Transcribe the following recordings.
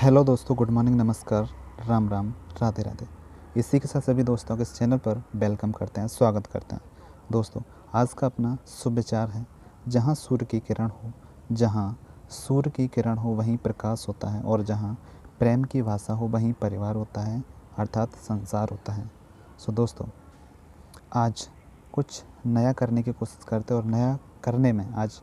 Hello दोस्तों, good morning, नमस्कार, राम राम, राधे राधे। इसी के साथ सभी दोस्तों के इस चैनल पर वेलकम करते हैं, स्वागत करते हैं। दोस्तों, आज का अपना शुभ विचार है, जहाँ सूर्य की किरण हो, जहाँ सूर्य की किरण हो वहीं प्रकाश होता है, और जहाँ प्रेम की भाषा हो वहीं परिवार होता है, अर्थात संसार होता है। सो दोस्तों, आज कुछ नया करने की कोशिश करते हैं, और नया करने में आज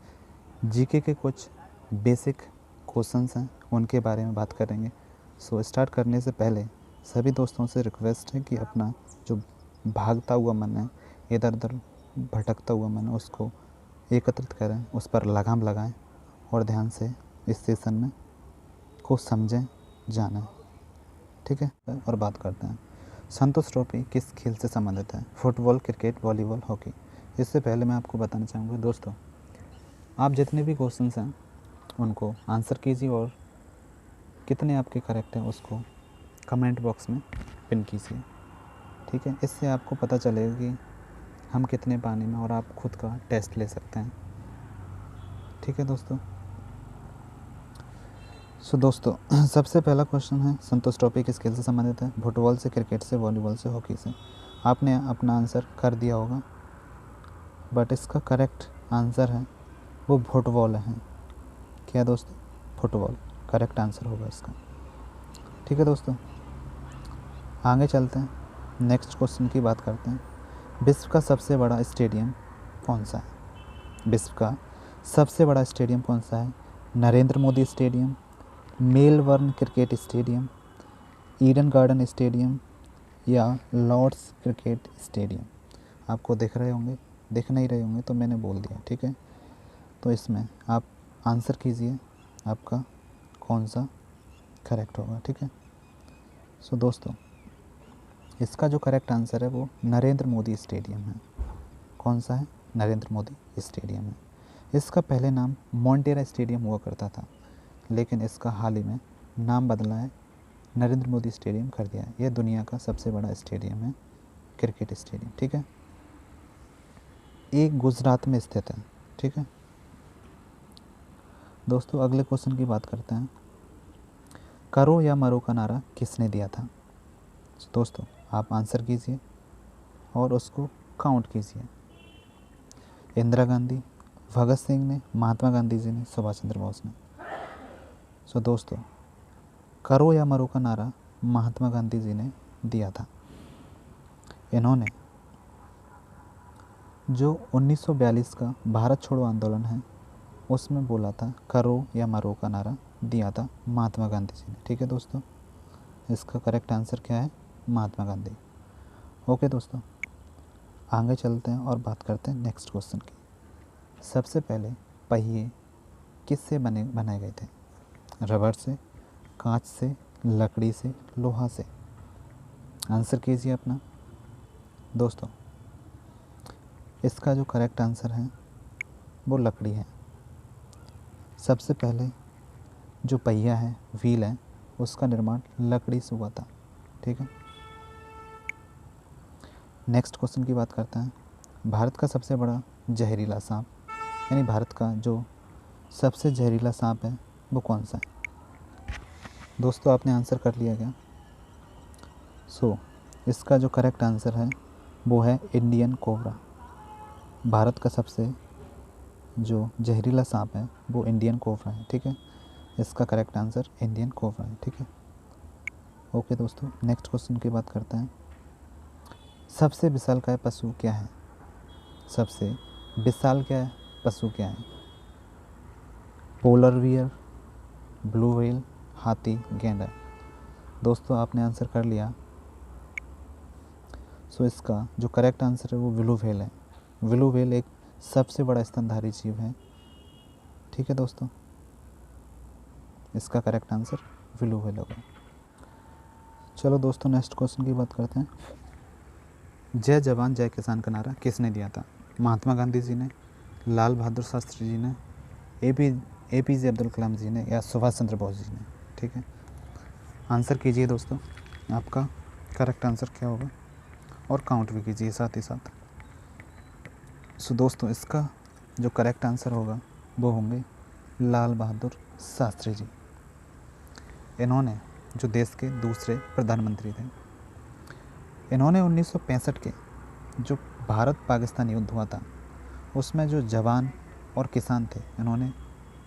जीके के कुछ बेसिक क्वेश्चंस हैं, उनके बारे में बात करेंगे। सो स्टार्ट करने से पहले सभी दोस्तों से रिक्वेस्ट है कि अपना जो भागता हुआ मन है, इधर उधर भटकता हुआ मन है, उसको एकत्रित करें, उस पर लगाम लगाएं और ध्यान से इस सेशन में को समझें, जानें। ठीक है, और बात करते हैं। संतोष ट्रॉफी किस खेल से संबंधित है? Football, cricket, volleyball, hockey. इससे पहले मैं आपको बताना चाहूँगा दोस्तों, आप जितने भी क्वेश्चंस हैं उनको आंसर कीजिए, और कितने आपके करेक्ट हैं उसको कमेंट बॉक्स में पिन कीजिए। ठीक है, इससे आपको पता चलेगा कि हम कितने पानी में, और आप खुद का टेस्ट ले सकते हैं। ठीक है दोस्तों। सो दोस्तों, सबसे पहला क्वेश्चन है, संतोष ट्रॉफी किस खेल से संबंधित है? फुटबॉल से, क्रिकेट से, वॉलीबॉल से, हॉकी से। आपने अपना आंसर कर दिया होगा, बट इसका करेक्ट आंसर है वो फुटबॉल है। क्या दोस्तों? फुटबॉल करेक्ट आंसर होगा इसका। ठीक है दोस्तों, आगे चलते हैं, नेक्स्ट क्वेश्चन की बात करते हैं। विश्व का सबसे बड़ा स्टेडियम कौन सा है? विश्व का सबसे बड़ा स्टेडियम कौन सा है? Narendra Modi stadium, Melbourne cricket stadium, Eden garden stadium, या लॉर्ड्स क्रिकेट स्टेडियम। आपको दिख रहे होंगे, दिख नहीं रहे होंगे तो मैंने बोल दिया। ठीक है, तो इसमें आप आंसर कीजिए, आपका कौन सा करेक्ट होगा। ठीक है, सो दोस्तों, इसका जो करेक्ट आंसर है वो नरेंद्र मोदी स्टेडियम है। कौन सा है? नरेंद्र मोदी स्टेडियम है। इसका पहले नाम मोंटेरा स्टेडियम हुआ करता था, लेकिन इसका हाल ही में नाम बदला है, नरेंद्र मोदी स्टेडियम कर दिया है। यह दुनिया का सबसे बड़ा स्टेडियम है, क्रिकेट स्टेडियम। ठीक है, ये गुजरात में स्थित है। ठीक है दोस्तों, अगले क्वेश्चन की बात करते हैं। करो या मरो का नारा किसने दिया था? दोस्तों, आप आंसर कीजिए और उसको काउंट कीजिए। इंदिरा गांधी, भगत सिंह ने, महात्मा गांधी जी ने, सुभाष चंद्र बोस ने। सो दोस्तों, करो या मरो का नारा महात्मा गांधी जी ने दिया था। इन्होंने जो 1942 का भारत छोड़ो आंदोलन है उसमें बोला था, करो या मरो का नारा दिया था महात्मा गांधी जी ने। ठीक है दोस्तों, इसका करेक्ट आंसर क्या है? महात्मा गांधी। ओके दोस्तों, आगे चलते हैं और बात करते हैं नेक्स्ट क्वेश्चन की। सबसे पहले पहिए किससे बनाए गए थे? रबर से, कांच से, लकड़ी से, लोहा से। आंसर कीजिए अपना दोस्तों। इसका जो करेक्ट आंसर है वो लकड़ी है। सबसे पहले जो पहिया है, व्हील है, उसका निर्माण लकड़ी से हुआ था। ठीक है, नेक्स्ट क्वेश्चन की बात करते हैं। भारत का सबसे बड़ा जहरीला सांप, यानी भारत का जो सबसे जहरीला सांप है वो कौन सा है? दोस्तों, आपने आंसर कर लिया क्या? सो इसका जो करेक्ट आंसर है वो है इंडियन कोबरा। भारत का सबसे जो जहरीला सांप है वो इंडियन कोबरा है। ठीक है, इसका करेक्ट आंसर इंडियन कोबरा है। ठीक है, ओके दोस्तों, नेक्स्ट क्वेश्चन की बात करते हैं। सबसे विशालकाय पशु क्या है? सबसे विशालकाय पशु क्या है? पोलर बियर, ब्लू व्हेल, हाथी, गैंडा। दोस्तों, आपने आंसर कर लिया। सो इसका जो करेक्ट आंसर है वो ब्लू व्हेल है। ब्लू व्हेल एक सबसे बड़ा स्तनधारी जीव है। ठीक है दोस्तों, इसका करेक्ट आंसर ब्लू व्हेल होगा। चलो दोस्तों, नेक्स्ट क्वेश्चन की बात करते हैं। जय जवान जय किसान का नारा किसने दिया था? महात्मा गांधी जी ने, लाल बहादुर शास्त्री जी ने, एपीजे अब्दुल कलाम जी ने, या सुभाष चंद्र बोस जी ने। ठीक है, आंसर कीजिए दोस्तों, आपका करेक्ट आंसर क्या होगा, और काउंट भी कीजिए साथ ही साथ। सो दोस्तों, इसका जो करेक्ट आंसर होगा वो होंगे लाल बहादुर शास्त्री जी। इन्होंने जो देश के दूसरे प्रधानमंत्री थे, इन्होंने 1965 के जो भारत पाकिस्तान युद्ध हुआ था उसमें जो जवान और किसान थे, इन्होंने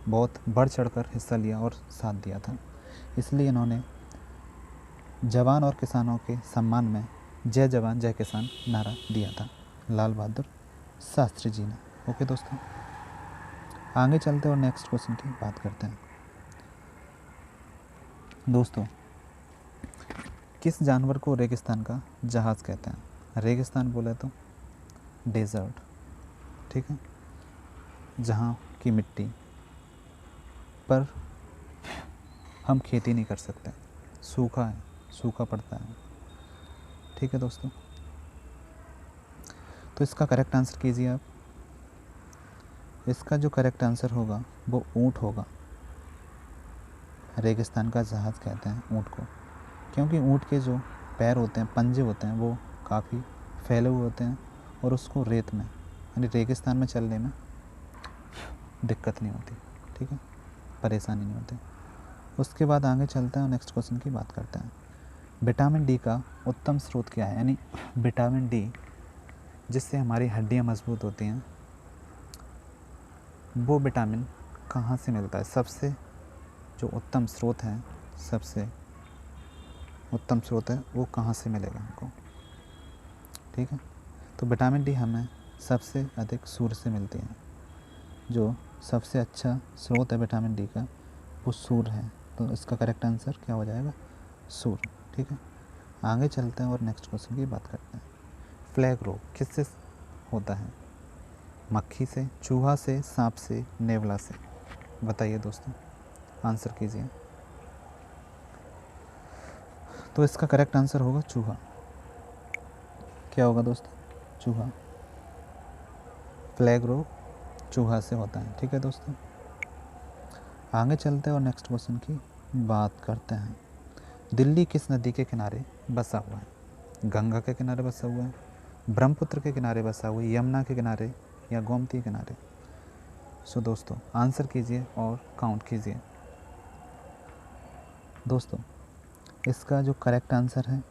बहुत बढ़ चढ़कर हिस्सा लिया और साथ दिया था। इसलिए इन्होंने जवान और किसानों के सम्मान में जय जवान जय किसान नारा दिया था, लाल बहादुर शास्त्री जी ने। ओके दोस्तों, आगे चलते और नेक्स्ट क्वेश्चन की बात करते हैं। दोस्तों, किस जानवर को रेगिस्तान का जहाज़ कहते हैं? रेगिस्तान बोले तो डेजर्ट, ठीक है, जहाँ की मिट्टी पर हम खेती नहीं कर सकते, सूखा है, सूखा पड़ता है, ठीक है दोस्तों। तो इसका करेक्ट आंसर कीजिए आप। इसका जो करेक्ट आंसर होगा वो ऊँट होगा। रेगिस्तान का जहाज़ कहते हैं ऊँट को, क्योंकि ऊँट के जो पैर होते हैं, पंजे होते हैं, वो काफ़ी फैले हुए होते हैं और उसको रेत में यानी रेगिस्तान में चलने में दिक्कत नहीं होती, ठीक है, परेशानी नहीं होती। उसके बाद आगे चलते हैं और नेक्स्ट क्वेश्चन की बात करते हैं। विटामिन डी का उत्तम स्रोत क्या है? यानी विटामिन डी जिससे हमारी हड्डियाँ मजबूत होती हैं, वो विटामिन कहाँ से मिलता है? सबसे जो उत्तम स्रोत है, सबसे उत्तम स्रोत है, वो कहाँ से मिलेगा हमको, ठीक है। तो विटामिन डी हमें सबसे अधिक सूर्य से मिलती है। जो सबसे अच्छा स्रोत है विटामिन डी का वो सूर्य है। तो इसका करेक्ट आंसर क्या हो जाएगा? सूर्य, ठीक है। आगे चलते हैं और नेक्स्ट क्वेश्चन की बात करते हैं। प्लेग रोग किससे होता है? मक्खी से, चूहा से, सांप से, नेवला से? बताइए दोस्तों, आंसर कीजिए। तो इसका करेक्ट आंसर होगा चूहा। क्या होगा दोस्तों? चूहा। प्लेग रोग चूहा से होता है, ठीक है दोस्तों। आगे चलते हैं और नेक्स्ट क्वेश्चन की बात करते हैं। दिल्ली किस नदी के किनारे बसा हुआ है? गंगा के किनारे बसा हुआ है, ब्रह्मपुत्र के किनारे बसा हुआ है, यमुना के किनारे या गोमती के किनारे? सो दोस्तों आंसर कीजिए और काउंट कीजिए। दोस्तों इसका जो करेक्ट आंसर है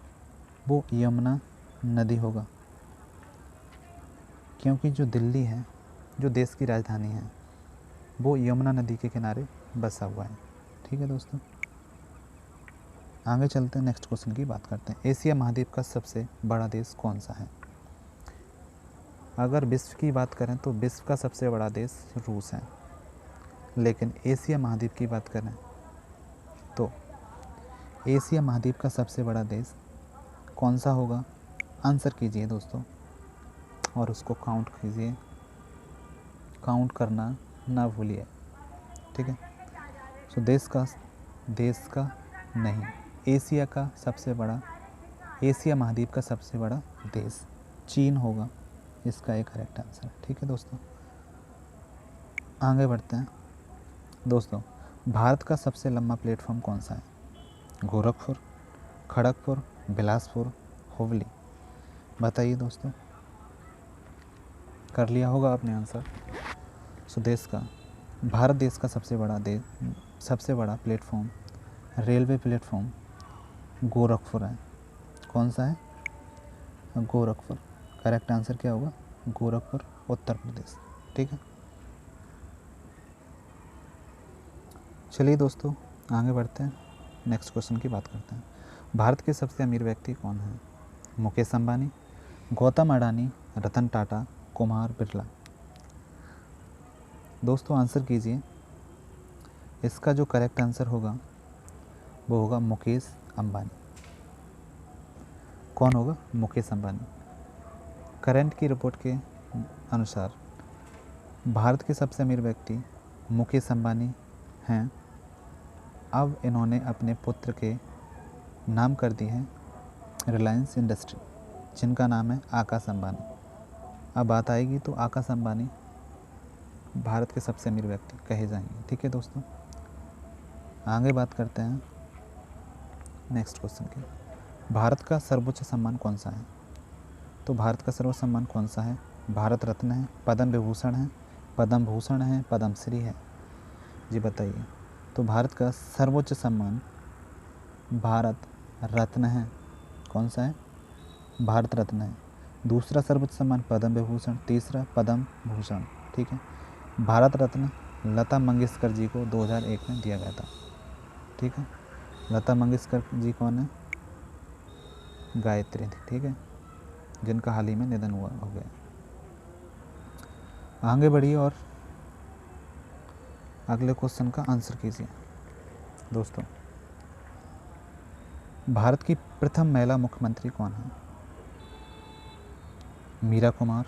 वो यमुना नदी होगा, क्योंकि जो दिल्ली है, जो देश की राजधानी है, वो यमुना नदी के किनारे बसा हुआ है, ठीक है दोस्तों। आगे चलते हैं, नेक्स्ट क्वेश्चन की बात करते हैं। एशिया महाद्वीप का सबसे बड़ा देश कौन सा है? अगर विश्व की बात करें तो विश्व का सबसे बड़ा देश रूस है, लेकिन एशिया महाद्वीप की बात करें तो एशिया महाद्वीप का सबसे बड़ा देश कौन सा होगा? आंसर कीजिए दोस्तों और उसको काउंट कीजिए, काउंट करना ना भूलिए, ठीक है। सो देश का नहीं, एशिया का सबसे बड़ा, एशिया महाद्वीप का सबसे बड़ा देश चीन होगा, इसका एक करेक्ट आंसर, ठीक है दोस्तों। आगे बढ़ते हैं। दोस्तों भारत का सबसे लंबा प्लेटफॉर्म कौन सा है? गोरखपुर, खड़गपुर, बिलासपुर, हुबली? बताइए दोस्तों, कर लिया होगा आपने आंसर। सो भारत देश का सबसे बड़ा प्लेटफॉर्म, रेलवे प्लेटफॉर्म गोरखपुर है। कौन सा है? गोरखपुर। करेक्ट आंसर क्या होगा? गोरखपुर, उत्तर प्रदेश, ठीक है। चलिए दोस्तों आगे बढ़ते हैं, नेक्स्ट क्वेश्चन की बात करते हैं। भारत के सबसे अमीर व्यक्ति कौन है? मुकेश अंबानी, गौतम अडानी, रतन टाटा, कुमार बिरला? दोस्तों आंसर कीजिए। इसका जो करेक्ट आंसर होगा वो होगा मुकेश अंबानी। कौन होगा? मुकेश अंबानी। करंट की रिपोर्ट के अनुसार भारत के सबसे अमीर व्यक्ति मुकेश अंबानी हैं। अब इन्होंने अपने पुत्र के नाम कर दी है रिलायंस इंडस्ट्री, जिनका नाम है आकाश अंबानी। अब बात आएगी तो आकाश अंबानी भारत के सबसे अमीर व्यक्ति कहे जाएंगे, ठीक है दोस्तों। आगे बात करते हैं नेक्स्ट क्वेश्चन की। भारत का सर्वोच्च सम्मान कौन सा है? तो भारत का सर्वोच्च सम्मान कौन सा है? भारत रत्न है, पद्म विभूषण है, पद्म भूषण है, पद्मश्री है? जी बताइए। तो भारत का सर्वोच्च सम्मान भारत रत्न है। कौन सा है? भारत रत्न है। दूसरा सर्वोच्च सम्मान पद्म विभूषण, तीसरा पद्म भूषण। ठीक है, भारत रत्न लता मंगेशकर जी को 2001 में दिया गया था। ठीक है, लता मंगेशकर जी कौन है? गायत्री थी। ठीक है, जिनका हाल ही में निधन हो गया। आगे बढ़िए और अगले क्वेश्चन का आंसर कीजिए। दोस्तों, भारत की प्रथम महिला मुख्यमंत्री कौन है? मीरा कुमार,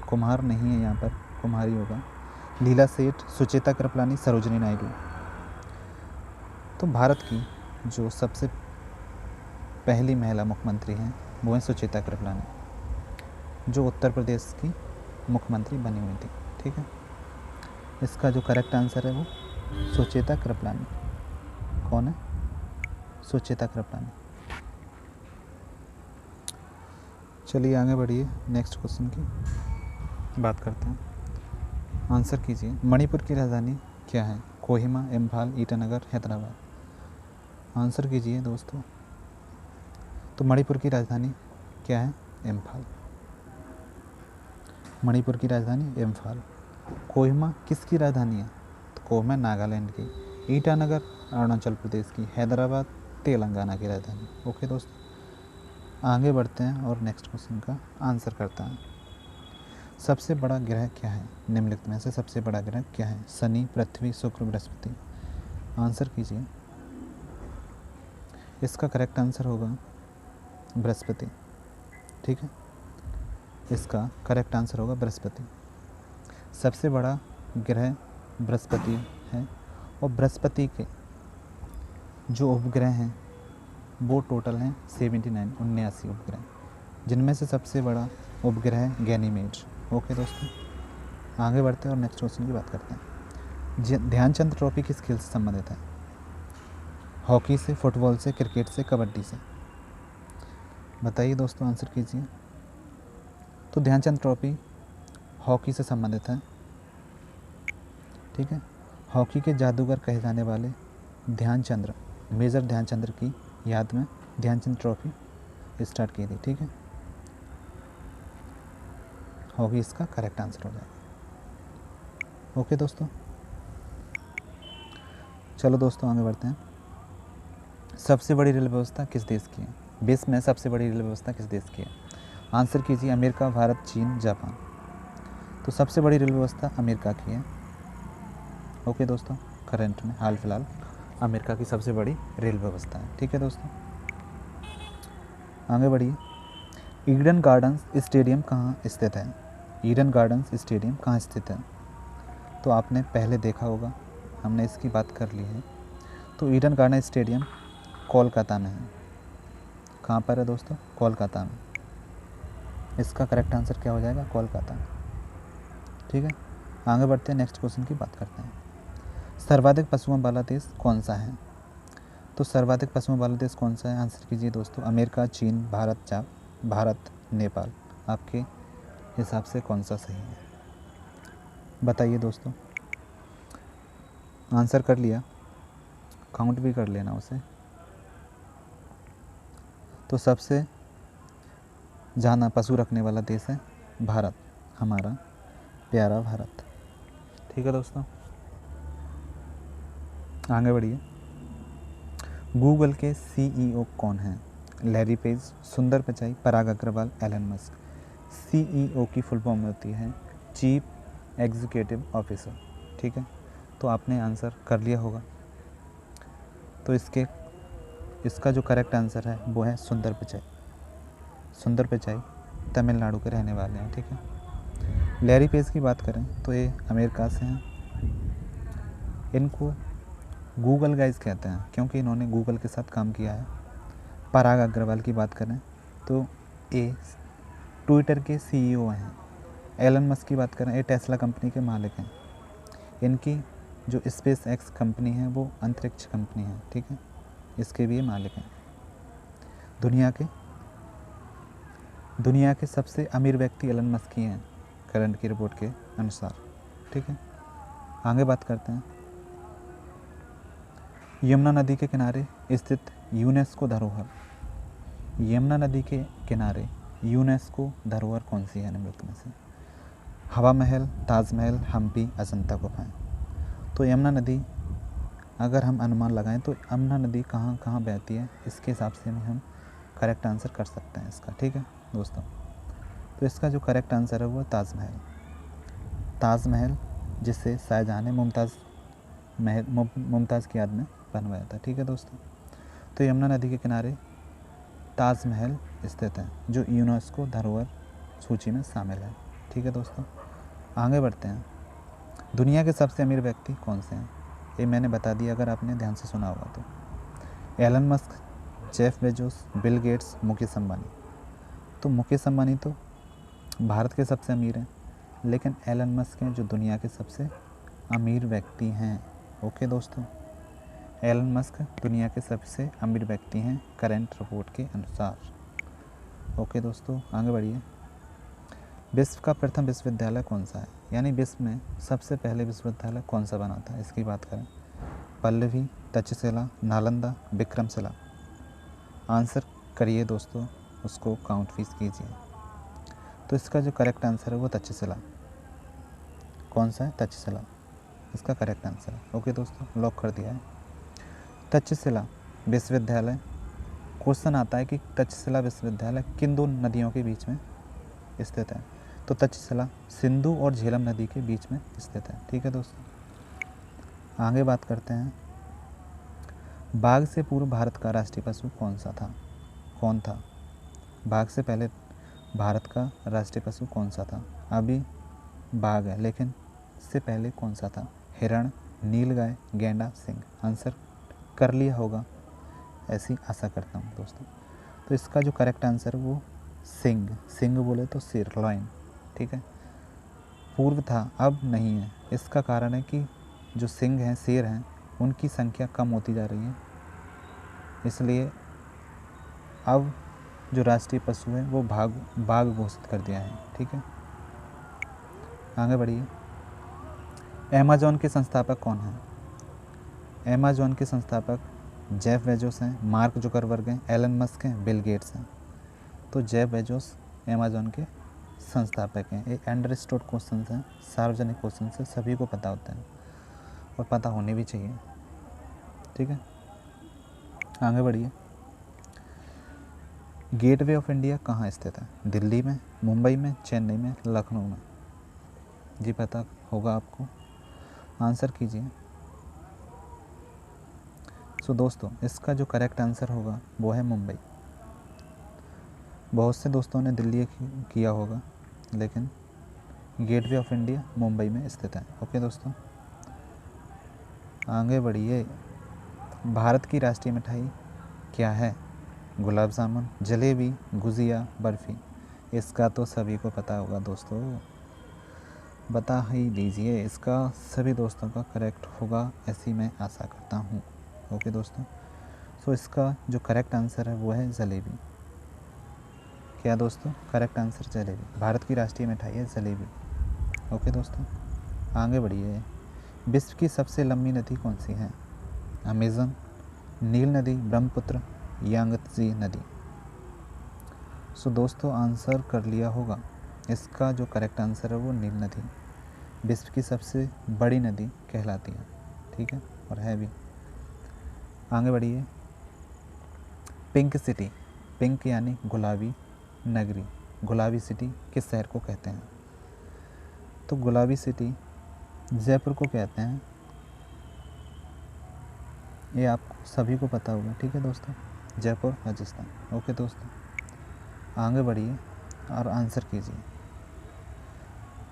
कुमार नहीं है यहाँ पर, कुमारी होगा। लीला सेठ, सुचेता कृपलानी, सरोजिनी नायडू। तो भारत की जो सबसे पहली महिला मुख्यमंत्री हैं वो है सुचेता कृपलानी, जो उत्तर प्रदेश की मुख्यमंत्री बनी हुई थी। ठीक है, इसका जो करेक्ट आंसर है वो सुचेता कृपलानी। कौन है? सुचेता कृपलानी। चलिए आगे बढ़िए, नेक्स्ट क्वेश्चन की बात करते हैं। आंसर कीजिए। मणिपुर की राजधानी क्या है? कोहिमा, इम्फाल, ईटानगर, हैदराबाद। आंसर कीजिए दोस्तों। तो मणिपुर की राजधानी क्या है? इम्फाल। मणिपुर की राजधानी इम्फाल। कोहिमा किसकी राजधानी है? तो कोहिमा नागालैंड की। ईटानगर अरुणाचल प्रदेश की। हैदराबाद तेलंगाना की राजधानी। ओके दोस्तों, आगे बढ़ते हैं और नेक्स्ट क्वेश्चन का आंसर करता है। सबसे बड़ा ग्रह क्या है? निम्नलिखित में से सबसे बड़ा ग्रह क्या है? शनि, पृथ्वी, शुक्र, बृहस्पति। आंसर कीजिए। इसका करेक्ट आंसर होगा बृहस्पति। ठीक है, इसका करेक्ट आंसर होगा बृहस्पति। सबसे बड़ा ग्रह बृहस्पति है और बृहस्पति के जो उपग्रह हैं वो टोटल हैं 79 उपग्रह, जिनमें से सबसे बड़ा उपग्रह है गैनीमेड। ओके दोस्तों, आगे बढ़ते हैं और नेक्स्ट क्वेश्चन की बात करते हैं। ध्यानचंद ट्रॉफी किस खेल से संबंधित है? हॉकी से, फुटबॉल से, क्रिकेट से, कबड्डी से। बताइए दोस्तों, आंसर कीजिए। तो ध्यानचंद ट्रॉफी हॉकी से संबंधित है। ठीक है, हॉकी के जादूगर कहे जाने वाले ध्यानचंद्र, मेजर ध्यानचंद्र की याद में ध्यानचंद ट्रॉफी स्टार्ट की थी। ठीक है, हॉकी इसका करेक्ट आंसर हो जाएगा। ओके दोस्तों, चलो दोस्तों आगे बढ़ते हैं। सबसे बड़ी रेल व्यवस्था किस देश की है? विश्व में सबसे बड़ी रेल व्यवस्था किस देश की है? आंसर कीजिए। अमेरिका, भारत, चीन, जापान। तो सबसे बड़ी रेल व्यवस्था अमेरिका की है। ओके दोस्तों, करंट में हाल फिलहाल अमेरिका की सबसे बड़ी रेल व्यवस्था है। ठीक है दोस्तों, आगे बढ़िए। ईडन गार्डन्स स्टेडियम कहाँ स्थित है? ईडन गार्डन्स स्टेडियम कहाँ स्थित है? तो आपने पहले देखा होगा, हमने इसकी बात कर ली है। तो ईडन गार्डन स्टेडियम कोलकाता में है। कहाँ पर है दोस्तों? कोलकाता में। इसका करेक्ट आंसर क्या हो जाएगा? कोलकाता। ठीक है, आगे बढ़ते हैं, नेक्स्ट क्वेश्चन की बात करते हैं। सर्वाधिक पशुओं वाला देश कौन सा है? तो सर्वाधिक पशुओं वाला देश कौन सा है? आंसर कीजिए दोस्तों। अमेरिका, चीन, भारत, नेपाल। आपके हिसाब से कौन सा सही है? बताइए दोस्तों। आंसर कर लिया? काउंट भी कर लेना उसे। तो सबसे ज़्यादा पशु रखने वाला देश है भारत, हमारा प्यारा भारत। ठीक है दोस्तों, आगे बढ़िए। गूगल के CEO कौन हैं? लैरी पेज, सुंदर पिचाई, पराग अग्रवाल, एलन मस्क। CEO की फुल फॉर्म होती है चीफ एग्जीक्यूटिव ऑफिसर। ठीक है, तो आपने आंसर कर लिया होगा। तो इसका जो करेक्ट आंसर है वो है सुंदर पिचाई। सुंदर पिचाई तमिलनाडु के रहने वाले हैं। ठीक है, लैरी पेज की बात करें तो ये अमेरिका से हैं। इनको गूगल गाइज कहते हैं क्योंकि इन्होंने गूगल के साथ काम किया है। पराग अग्रवाल की बात करें तो ये ट्विटर के CEO हैं। एलन मस्क की बात करें, ये टेस्ला कंपनी के मालिक हैं। इनकी जो स्पेस एक्स कंपनी है वो अंतरिक्ष कंपनी है। ठीक है, इसके भी ये मालिक हैं। दुनिया के सबसे अमीर व्यक्ति एलन मस्क ही हैं करंट की रिपोर्ट के अनुसार। ठीक है, आगे बात करते हैं। यमुना नदी के किनारे स्थित यूनेस्को धरोहर, यमुना नदी के किनारे यूनेस्को धरोहर कौन सी है निम्नलिखित में से? हवा महल, ताजमहल, हम्पी, अजंता गुफाएं। तो यमुना नदी, अगर हम अनुमान लगाएं तो यमुना नदी कहाँ कहाँ बहती है, इसके हिसाब से हम करेक्ट आंसर कर सकते हैं इसका। ठीक है दोस्तों, तो इसका जो करेक्ट आंसर है वो ताजमहल। ताजमहल जिसे शाहजहाँ ने मुमताज़ की याद में बनवाया था। ठीक है दोस्तों, तो यमुना नदी के किनारे ताजमहल स्थित है जो यूनेस्को धरोहर सूची में शामिल है। ठीक है दोस्तों, आगे बढ़ते हैं। दुनिया के सबसे अमीर व्यक्ति कौन से हैं? ये मैंने बता दिया अगर आपने ध्यान से सुना होगा तो। Elon Musk, Jeff Bezos, Bill Gates, Mukesh Ambani. तो मुकेश अंबानी तो भारत के सबसे अमीर हैं, लेकिन एलन मस्क हैं जो दुनिया के सबसे अमीर व्यक्ति हैं। ओके दोस्तों, एलन मस्क दुनिया के सबसे अमीर व्यक्ति हैं करंट रिपोर्ट के अनुसार। ओके दोस्तों, आगे बढ़िए। विश्व का प्रथम विश्वविद्यालय कौन सा है, यानी विश्व में सबसे पहले विश्वविद्यालय कौन सा बना था, इसकी बात करें। पल्लवी, तक्षशिला, नालंदा, विक्रमशिला। आंसर करिए दोस्तों, उसको काउंट फीस कीजिए। तो इसका जो करेक्ट आंसर है वो तक्षशिला। कौन सा है? तक्षशिला इसका करेक्ट आंसर है। ओके दोस्तों, लॉक कर दिया है। तक्षशिला विश्वविद्यालय, क्वेश्चन आता है कि तक्षशिला विश्वविद्यालय किन दो नदियों के बीच में स्थित है? तो तक्षशिला सिंधु और झेलम नदी के बीच में स्थित है। ठीक है दोस्तों, आगे बात करते हैं। बाघ से पूर्व भारत का राष्ट्रीय पशु कौन सा था? कौन था? बाघ से पहले भारत का राष्ट्रीय पशु कौन सा था? अभी बाघ है, लेकिन इससे पहले कौन सा था? हिरण, नीलगाय, गैंडा, सिंह। आंसर कर लिया होगा, ऐसी आशा करता हूँ दोस्तों। तो इसका जो करेक्ट आंसर है वो सिंह। सिंह बोले तो सिर, लॉइन। ठीक है, पूर्व था, अब नहीं है। इसका कारण है कि जो सिंह हैं, शेर हैं, उनकी संख्या कम होती जा रही है, इसलिए अब जो राष्ट्रीय पशु है वो बाघ घोषित कर दिया है। ठीक है, आगे बढ़िए। अमेज़न के संस्थापक कौन हैं? अमेज़न के संस्थापक जेफ बेजोस हैं, मार्क जुकरबर्ग हैं, एलन मस्क हैं, बिल गेट्स हैं। तो जेफ बेजोस अमेज़न के संस्थापक हैं। ये अंडरस्टूड क्वेश्चन हैं, सार्वजनिक क्वेश्चन हैं, सभी को पता होते हैं और पता होने भी चाहिए। ठीक है, आगे बढ़िए। गेटवे ऑफ इंडिया कहाँ स्थित है? दिल्ली में, मुंबई में, चेन्नई में, लखनऊ में। जी पता होगा आपको, आंसर कीजिए। सो दोस्तों, इसका जो करेक्ट आंसर होगा वो है मुंबई। बहुत से दोस्तों ने दिल्ली किया होगा, लेकिन गेटवे ऑफ इंडिया मुंबई में स्थित है। ओके दोस्तों, आगे बढ़िए। भारत की राष्ट्रीय मिठाई क्या है? गुलाब जामुन, जलेबी, गुजिया, बर्फ़ी। इसका तो सभी को पता होगा दोस्तों, बता ही दीजिए। इसका सभी दोस्तों का करेक्ट होगा, ऐसी मैं आशा करता हूँ। ओके दोस्तों, सो इसका जो करेक्ट आंसर है वो है जलेबी। क्या दोस्तों? Correct answer jalebi. भारत की राष्ट्रीय मिठाई है जलेबी। ओके दोस्तों, आगे बढ़िए। विश्व की सबसे लंबी नदी कौन सी है? अमेज़न, नील नदी, ब्रह्मपुत्र, यांगत्जे नदी। सो दोस्तों, आंसर कर लिया होगा। इसका जो करेक्ट आंसर है वो नील नदी विश्व की सबसे बड़ी नदी कहलाती है। ठीक है, और है भी। आगे बढ़िए। पिंक सिटी, पिंक यानी गुलाबी नगरी, गुलाबी सिटी किस शहर को कहते हैं? तो गुलाबी सिटी जयपुर को कहते हैं, ये आप सभी को पता होगा। ठीक है दोस्तों, जयपुर, राजस्थान। ओके दोस्तों, आगे बढ़िए और आंसर कीजिए।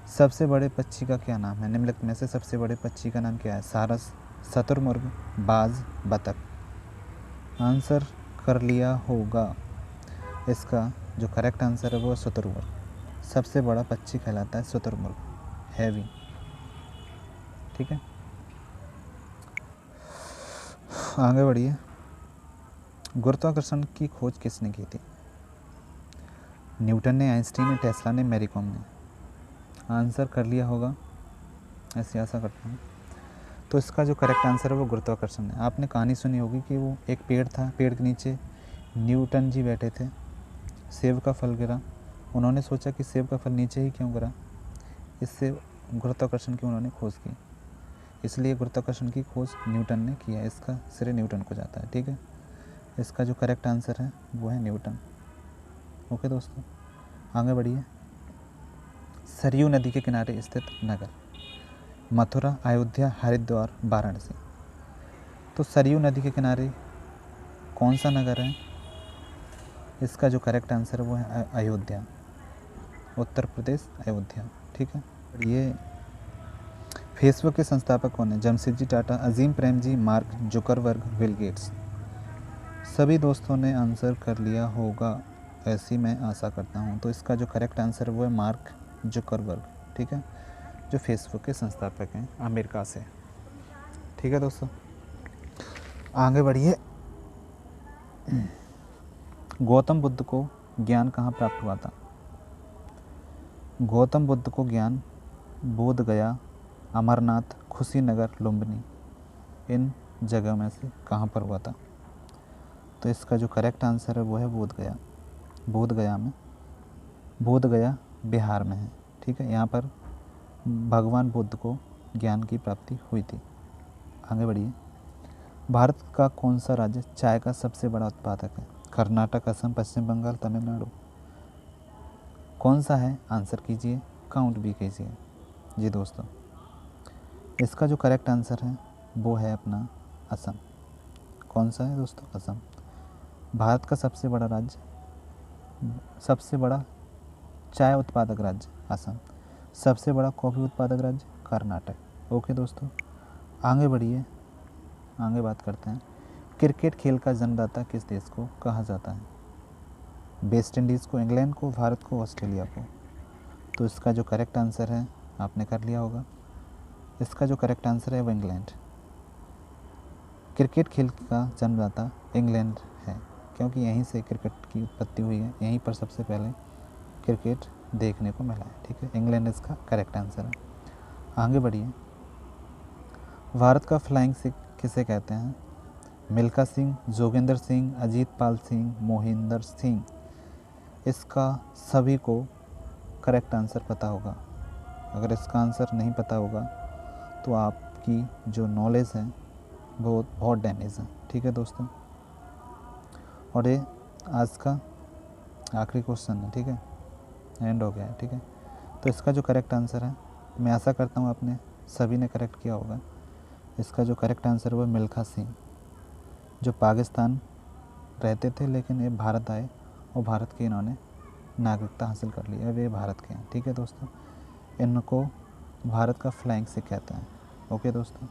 सबसे बड़े पक्षी का क्या नाम है? निम्नलिखित में से सबसे बड़े पक्षी का नाम क्या है? सारस, शुतुरमुर्ग, बाज, बतख। आंसर कर लिया होगा। इसका जो करेक्ट आंसर है वो शुतुरमुर्ग। सबसे बड़ा पक्षी कहलाता है शुतुरमुर्ग, हैवी। ठीक है, आगे बढ़िए। गुरुत्वाकर्षण की खोज किसने की थी? न्यूटन ने, आइंस्टीन ने, टेस्ला ने, मैरी कॉम ने। आंसर कर लिया होगा, ऐसी आशा करता हूँ। तो इसका जो करेक्ट आंसर है वो गुरुत्वाकर्षण है। आपने कहानी सुनी होगी कि वो एक पेड़ था, पेड़ के नीचे न्यूटन जी बैठे थे, सेब का फल गिरा, उन्होंने सोचा कि सेब का फल नीचे ही क्यों गिरा, इससे गुरुत्वाकर्षण की उन्होंने खोज की, इसलिए गुरुत्वाकर्षण की खोज न्यूटन ने की है, इसका श्रेय न्यूटन को जाता है। ठीक है, इसका जो करेक्ट आंसर है वो है न्यूटन। ओके दोस्तों, आगे बढ़िए। सरयू नदी के किनारे स्थित नगर, मथुरा, अयोध्या, हरिद्वार, वाराणसी। तो सरयू नदी के किनारे कौन सा नगर है? इसका जो करेक्ट आंसर है वो है अयोध्या, उत्तर प्रदेश, अयोध्या। ठीक है, ये फेसबुक के संस्थापक कौन है? Jamshedji Tata, Azim Premji, Mark Zuckerberg, Bill Gates. सभी दोस्तों ने आंसर कर लिया होगा, ऐसी मैं आशा करता हूँ। तो इसका जो करेक्ट आंसर है वो है मार्क जुकरबर्ग। ठीक है, जो फेसबुक के संस्थापक हैं अमेरिका से। ठीक है दोस्तों, आगे बढ़िए। गौतम बुद्ध को ज्ञान कहाँ प्राप्त हुआ था? गौतम बुद्ध को ज्ञान बोध गया, अमरनाथ, कुशीनगर, लुम्बिनी, इन जगह में से कहाँ पर हुआ था? तो इसका जो करेक्ट आंसर है वो है बोध गया। बोध गया में, बोध गया बिहार में है। ठीक है, यहाँ पर भगवान बुद्ध को ज्ञान की प्राप्ति हुई थी। आगे बढ़िए। भारत का कौन सा राज्य चाय का सबसे बड़ा उत्पादक है? कर्नाटक, असम, पश्चिम बंगाल, तमिलनाडु। कौन सा है? आंसर कीजिए, काउंट भी कीजिए। जी दोस्तों, इसका जो करेक्ट आंसर है वो है अपना असम। कौन सा है दोस्तों? असम। भारत का सबसे बड़ा राज्य, सबसे बड़ा चाय उत्पादक राज्य असम, सबसे बड़ा कॉफ़ी उत्पादक राज्य कर्नाटक। ओके दोस्तों, आगे बढ़िए, आगे बात करते हैं। क्रिकेट खेल का जन्मदाता किस देश को कहा जाता है? वेस्ट इंडीज़ को, इंग्लैंड को, भारत को, ऑस्ट्रेलिया को। तो इसका जो करेक्ट आंसर है आपने कर लिया होगा, इसका जो करेक्ट आंसर है वो इंग्लैंड। क्रिकेट खेल का जन्मदाता इंग्लैंड है, क्योंकि यहीं से क्रिकेट की उत्पत्ति हुई है, यहीं पर सबसे पहले क्रिकेट देखने को मिला है। ठीक है, इंग्लैंड इसका करेक्ट आंसर है। आगे बढ़िए। भारत का फ्लाइंग सिख किसे कहते हैं? मिल्खा सिंह, जोगेंद्र सिंह, अजीत पाल सिंह, मोहिंदर सिंह। इसका सभी को करेक्ट आंसर पता होगा। अगर इसका आंसर नहीं पता होगा तो आपकी जो नॉलेज है वो बहुत डैमेज है। ठीक है दोस्तों, और ये आज का आखिरी क्वेश्चन है। ठीक है, एंड हो गया है। ठीक है, तो इसका जो करेक्ट आंसर है, मैं आशा करता हूँ आपने सभी ने करेक्ट किया होगा। इसका जो करेक्ट आंसर वो मिल्खा सिंह, जो पाकिस्तान रहते थे लेकिन ये भारत आए और भारत की इन्होंने नागरिकता हासिल कर ली, अब ये भारत के हैं। ठीक है दोस्तों, इनको भारत का फ्लाइंग सिख कहते हैं। ओके दोस्तों।